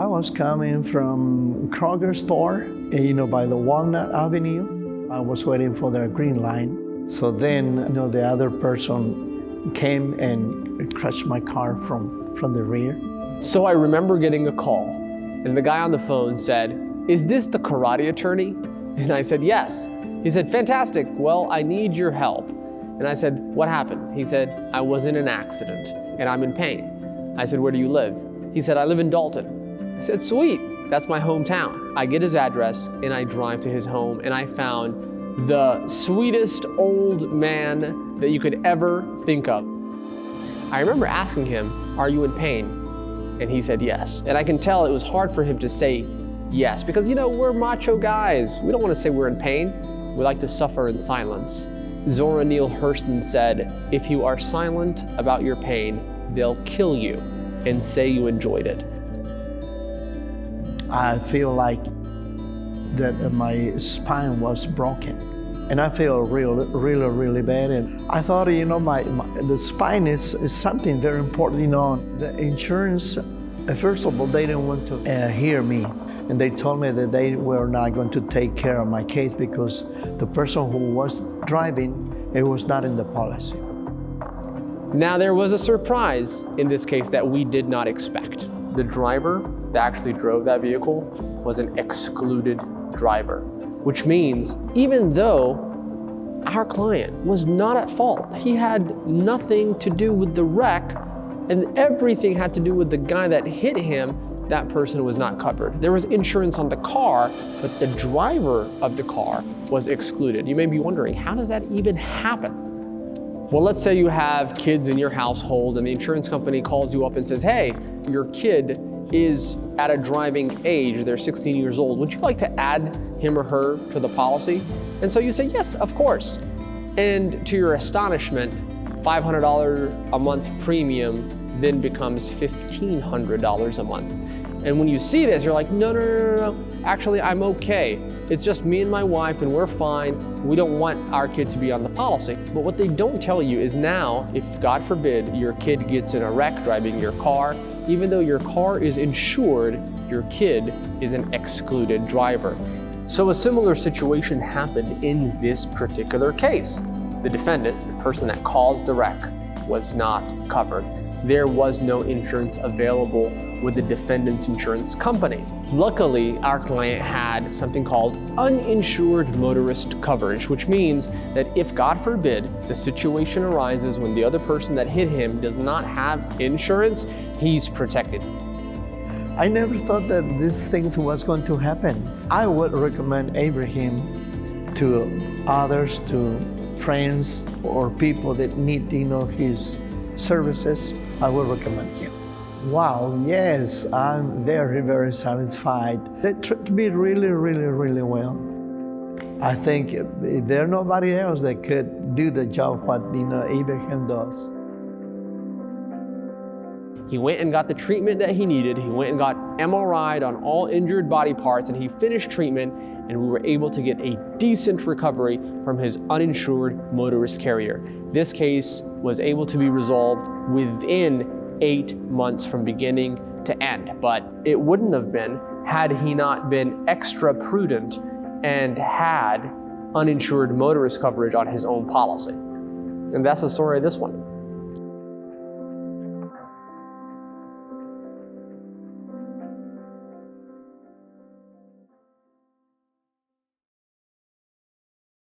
I was coming from Kroger store, by the Walnut Avenue. I was waiting for the green line. So then, the other person came and crushed my car from the rear. So I remember getting a call, and the guy on the phone said, "Is this the karate attorney?" And I said, "Yes." He said, "Fantastic. Well, I need your help." And I said, "What happened?" He said, "I was in an accident and I'm in pain." I said, "Where do you live?" He said, "I live in Dalton." I said, "Sweet, that's my hometown." I get his address and I drive to his home, and I found the sweetest old man that you could ever think of. I remember asking him, "Are you in pain?" And he said yes. And I can tell it was hard for him to say yes, because we're macho guys. We don't want to say we're in pain. We like to suffer in silence. Zora Neale Hurston said, "If you are silent about your pain, they'll kill you and say you enjoyed it." I feel like that my spine was broken, and I feel really, really, really bad. And I thought, the spine is something very important. The insurance, first of all, they didn't want to hear me. And they told me that they were not going to take care of my case because the person who was driving, it was not in the policy. Now there was a surprise in this case that we did not expect. The driver that actually drove that vehicle was an excluded driver, which means even though our client was not at fault, he had nothing to do with the wreck, and everything had to do with the guy that hit him, that person was not covered. There was insurance on the car, but the driver of the car was excluded. You may be wondering, how does that even happen? Well, let's say you have kids in your household and the insurance company calls you up and says, "Hey, your kid is at a driving age, they're 16 years old. Would you like to add him or her to the policy?" And so you say, "Yes, of course." And to your astonishment, $500 a month premium then becomes $1,500 a month. And when you see this, you're like, no. Actually, I'm okay. It's just me and my wife and we're fine. We don't want our kid to be on the policy. But what they don't tell you is now, if God forbid, your kid gets in a wreck driving your car, even though your car is insured, your kid is an excluded driver. So a similar situation happened in this particular case. The defendant, the person that caused the wreck, was not covered. There was no insurance available with the defendant's insurance company. Luckily, our client had something called uninsured motorist coverage, which means that if, God forbid, the situation arises when the other person that hit him does not have insurance, he's protected. I never thought that these things was going to happen. I would recommend Abraham to others, to friends or people that need, his services. I would recommend him. Wow, yes, I'm very, very satisfied. They treated me really, really, really well. I think there's nobody else that could do the job what Abraham does. He went and got the treatment that he needed. He went and got MRI'd on all injured body parts, and he finished treatment, and we were able to get a decent recovery from his uninsured motorist carrier. This case was able to be resolved within 8 months from beginning to end, but it wouldn't have been had he not been extra prudent and had uninsured motorist coverage on his own policy. And that's the story of this one.